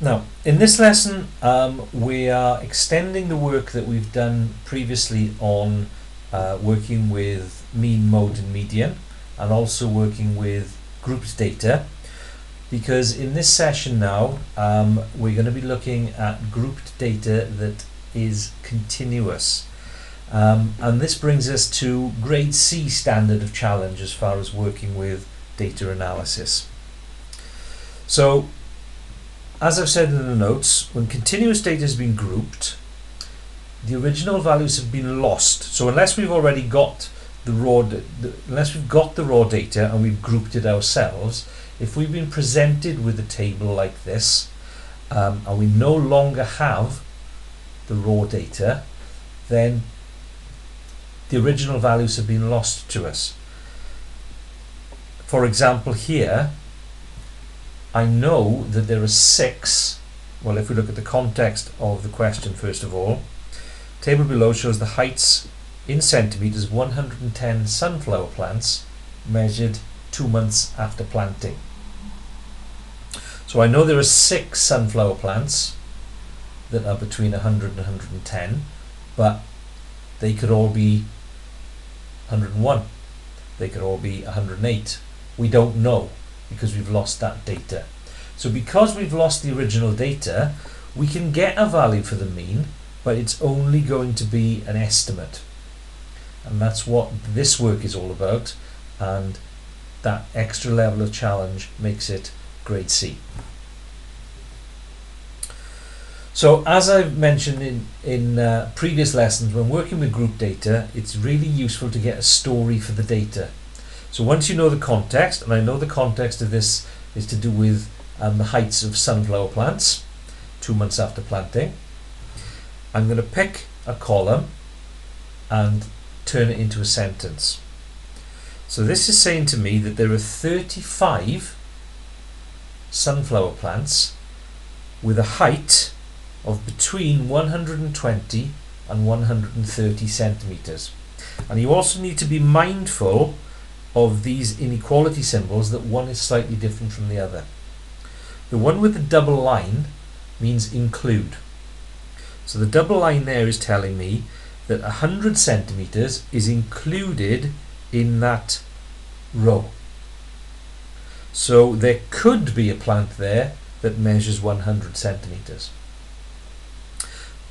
Now, in this lesson, we are extending the work that we've done previously on working with mean, mode and median, and also working with grouped data, because in this session now we're going to be looking at grouped data that is continuous, and this brings us to grade C standard of challenge as far as working with data analysis. So as I've said in the notes, when continuous data has been grouped, the original values have been lost. So unless we've already got the raw data and we've grouped it ourselves, if we've been presented with a table like this and we no longer have the raw data, then the original values have been lost to us. For example, here I know that there are 6, well, if we look at the context of the question first of all, table below shows the heights in centimetres of 110 sunflower plants measured 2 months after planting. So I know there are 6 sunflower plants that are between 100 and 110, but they could all be 101, they could all be 108. We don't know, because we've lost that data. So because we've lost the original data, we can get a value for the mean, but it's only going to be an estimate. And that's what this work is all about, and that extra level of challenge makes it grade C. So as I've mentioned in previous lessons, when working with group data, it's really useful to get a story for the data. So once you know the context, and I know the context of this is to do with the heights of sunflower plants 2 months after planting, I'm going to pick a column and turn it into a sentence. So this is saying to me that there are 35 sunflower plants with a height of between 120 and 130 centimetres. And you also need to be mindful of these inequality symbols, that one is slightly different from the other. The one with the double line means include. So the double line there is telling me that 100 centimetres is included in that row. So there could be a plant there that measures 100 centimetres.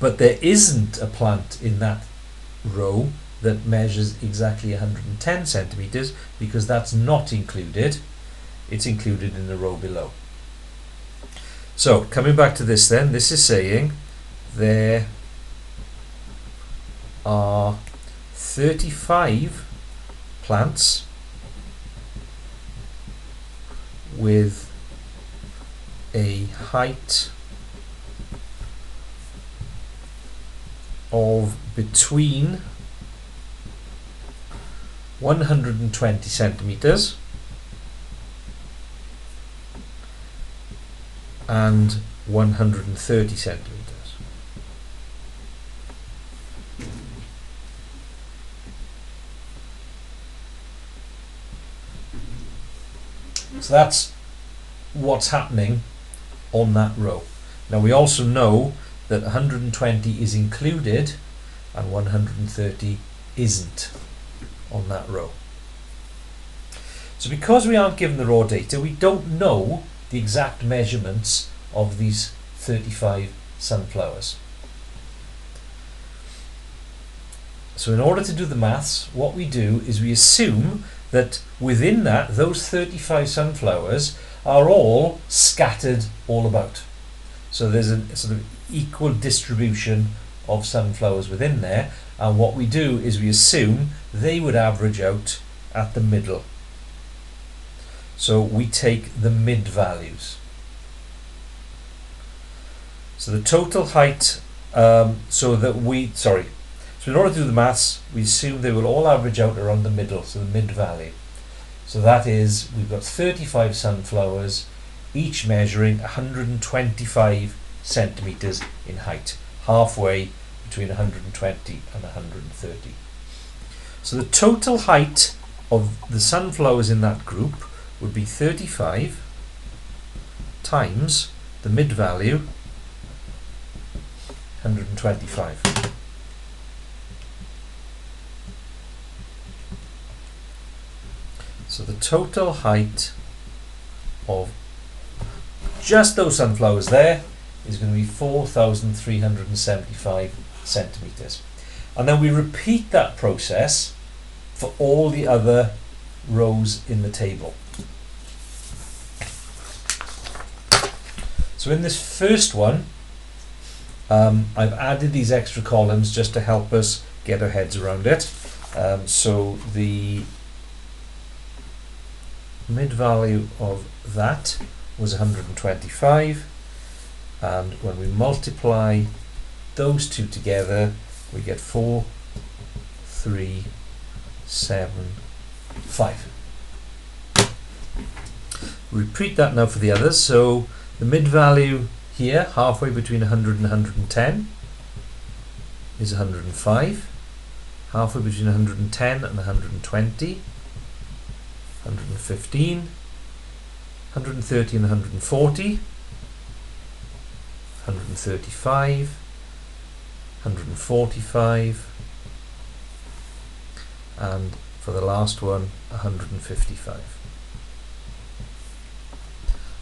But there isn't a plant in that row that measures exactly 110 centimetres, because that's not included. It's included in the row below. So coming back to this then, this is saying there are 35 plants with a height of between 120 centimetres and 130 centimetres. So that's what's happening on that row. Now we also know that 120 is included and 130 isn't on that row. So because we aren't given the raw data, we don't know the exact measurements of these 35 sunflowers. So in order to do the maths, what we do is we assume that within that, those 35 sunflowers are all scattered all about. So there's a sort of equal distribution of sunflowers within there, and what we do is we assume they would average out at the middle. So we take the mid values. So the total height, so in order to do the maths, we assume they will all average out around the middle, so the mid value. So that is, we've got 35 sunflowers, each measuring 125 centimetres in height, halfway between 120 and 130. So the total height of the sunflowers in that group would be 35 times the mid value 125. So the total height of just those sunflowers there is going to be 4,375 centimeters. And then we repeat that process for all the other rows in the table. So in this first one, I've added these extra columns just to help us get our heads around it. So the mid value of that was 125, and when we multiply those two together we get 4,375. Repeat that now for the others. So the mid value here, halfway between 100 and 110, is 105. Halfway between 110 and 120, 115, 130 and 140, 135, 145, and for the last one 155.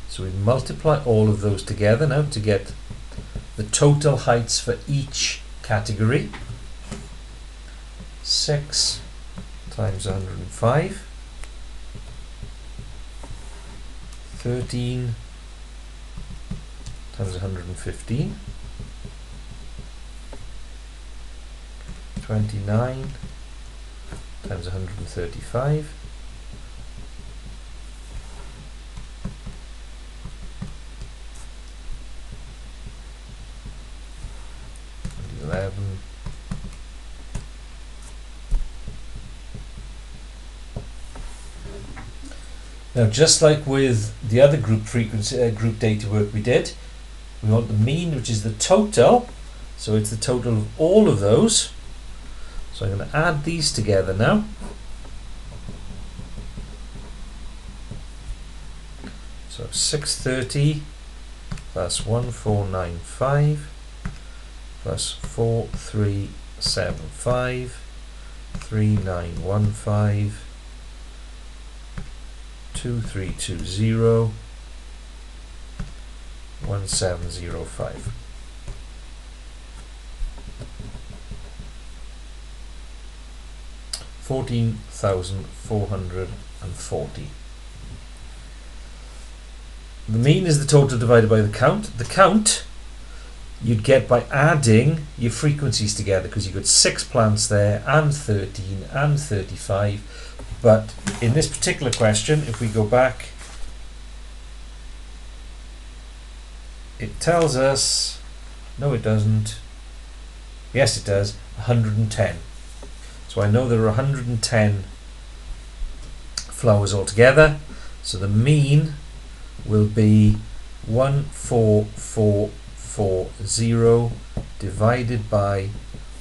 So we multiply all of those together now to get the total heights for each category. 6 times 105, 13 times 115, 29 times 135, 11, now just like with the other group group data work we did, we want the mean, which is the total, so it's the total of all of those. So I'm going to add these together now. So 630 plus 1495 plus 4375, 3915, 2320, 1705. $14,440. The mean is the total divided by the count. The count you'd get by adding your frequencies together, because you've got 6 plants there and 13 and 35. But in this particular question, if we go back, it tells us, no it doesn't, yes it does, 110. So I know there are 110 flowers altogether, so the mean will be 14440 divided by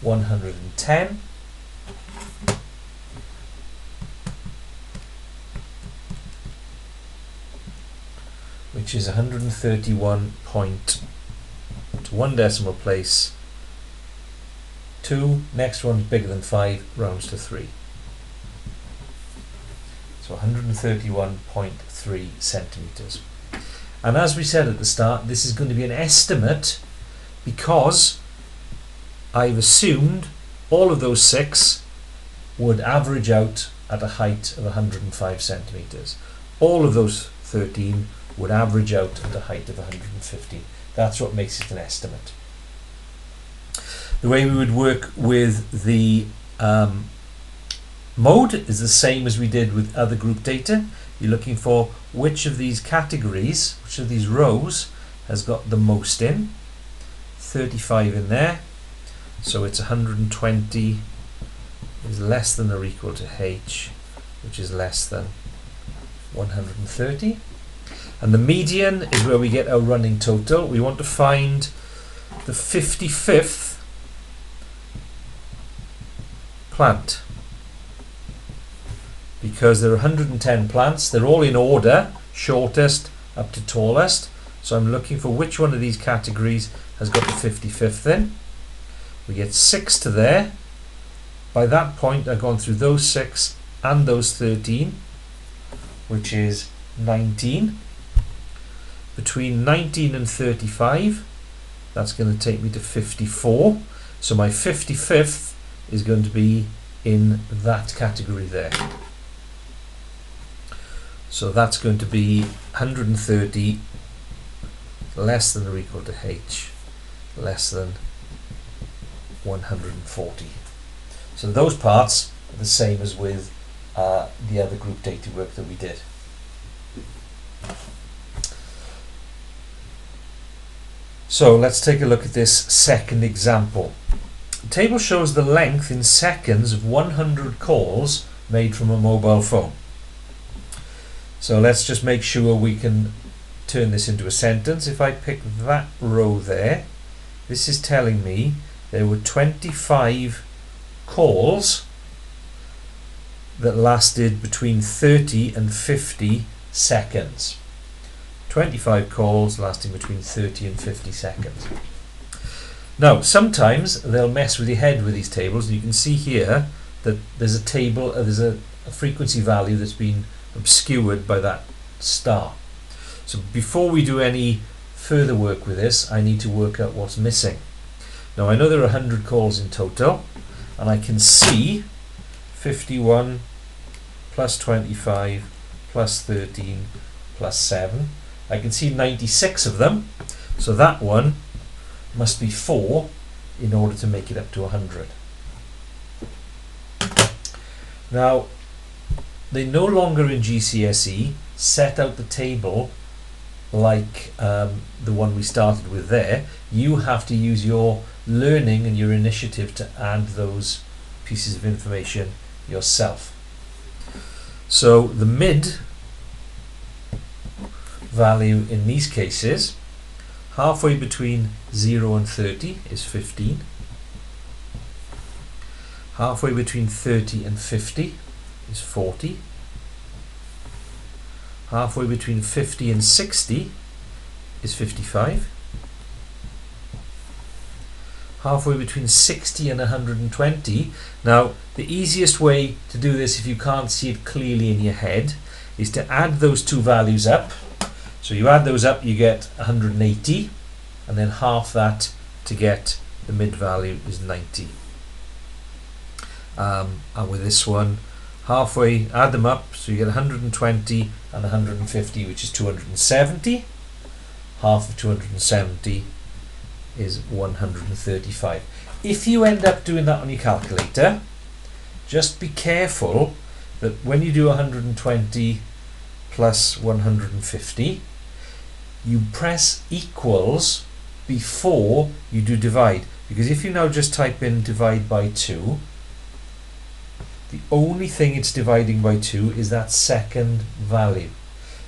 110, which is 131 point to 1 decimal place 2, next one is bigger than 5, rounds to 3. So 131.3 centimeters. And as we said at the start, this is going to be an estimate because I've assumed all of those 6 would average out at a height of 105 centimeters. All of those 13 would average out at a height of 115. That's what makes it an estimate. The way we would work with the mode is the same as we did with other group data. You're looking for which of these categories, which of these rows has got the most in. 35 in there, so it's 120 is less than or equal to H, which is less than 130. And the median is where we get our running total. We want to find the 55th plant, because there are 110 plants. They're all in order, shortest up to tallest. So I'm looking for which one of these categories has got the 55th in. We get 6 to there. By that point I've gone through those 6 and those 13, which is 19. Between 19 and 35, that's going to take me to 54. So my 55th is going to be in that category there. So that's going to be 130 less than or equal to h less than 140. So those parts are the same as with the other group data work that we did. So let's take a look at this second example. The table shows the length in seconds of 100 calls made from a mobile phone. So let's just make sure we can turn this into a sentence. If I pick that row there, this is telling me there were 25 calls that lasted between 30 and 50 seconds. 25 calls lasting between 30 and 50 seconds. Now, sometimes they'll mess with your head with these tables, and you can see here that there's a table, there's a frequency value that's been obscured by that star. So before we do any further work with this, I need to work out what's missing. Now I know there are 100 calls in total, and I can see 51 plus 25 plus 13 plus 7. I can see 96 of them, so that one must be 4 in order to make it up to 100. Now, they no longer in GCSE set out the table like the one we started with there. You have to use your learning and your initiative to add those pieces of information yourself. So the mid value in these cases, halfway between 0 and 30 is 15. Halfway between 30 and 50 is 40. Halfway between 50 and 60 is 55. Halfway between 60 and 120. Now, the easiest way to do this, if you can't see it clearly in your head, is to add those two values up. So you add those up, you get 180, and then half that to get the mid value is 90. And with this one, halfway, add them up, so you get 120 and 150, which is 270. Half of 270 is 135. If you end up doing that on your calculator, just be careful that when you do 120 plus 150, you press equals before you do divide, because if you now just type in divide by 2, the only thing it's dividing by 2 is that second value.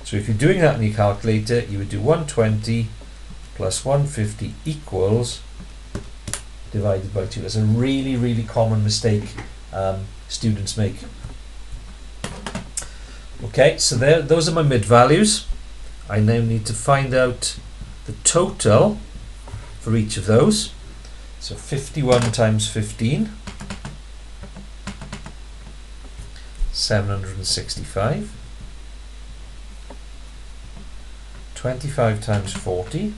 So if you're doing that on your calculator, you would do 120 plus 150 equals divided by 2. That's a really, really common mistake students make. Okay, so those are my mid values. I now need to find out the total for each of those. So 51 times 15, 765. 25 times 40,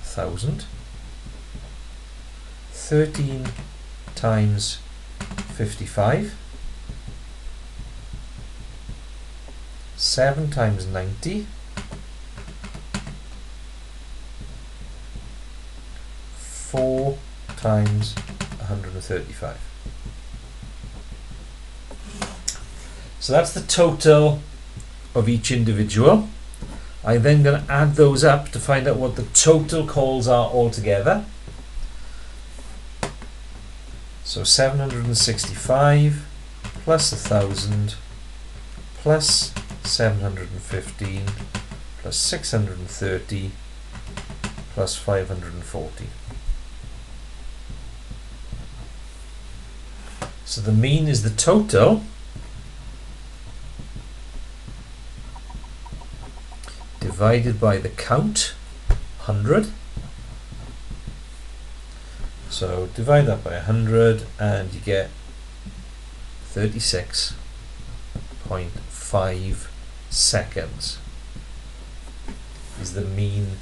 1000. 13 times 55. 7 times 90. 4 times 135. So that's the total of each individual. I'm then going to add those up to find out what the total calls are altogether. So 765 plus 1000 plus 715 plus 630 plus 540. So the mean is the total divided by the count, 100. So divide that by 100 and you get 36.5 seconds is the mean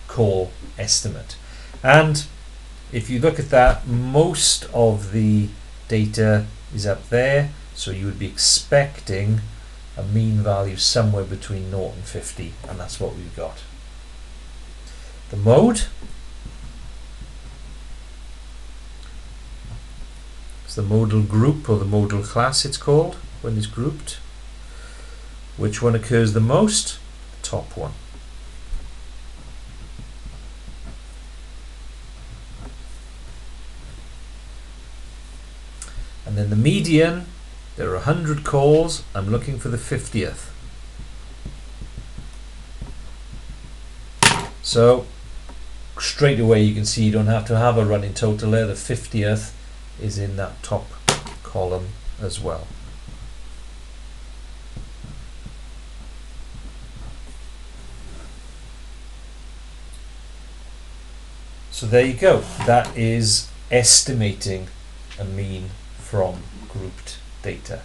call estimate. And if you look at that, most of the data is up there, so you would be expecting a mean value somewhere between 0 and 50, and that's what we've got. The mode, it's the modal group or the modal class it's called when it's grouped. Which one occurs the most? The top one. And then the median, there are 100 calls, I'm looking for the 50th. So straight away you can see you don't have to have a running total there, the 50th is in that top column as well. So there you go, that is estimating a mean from grouped data.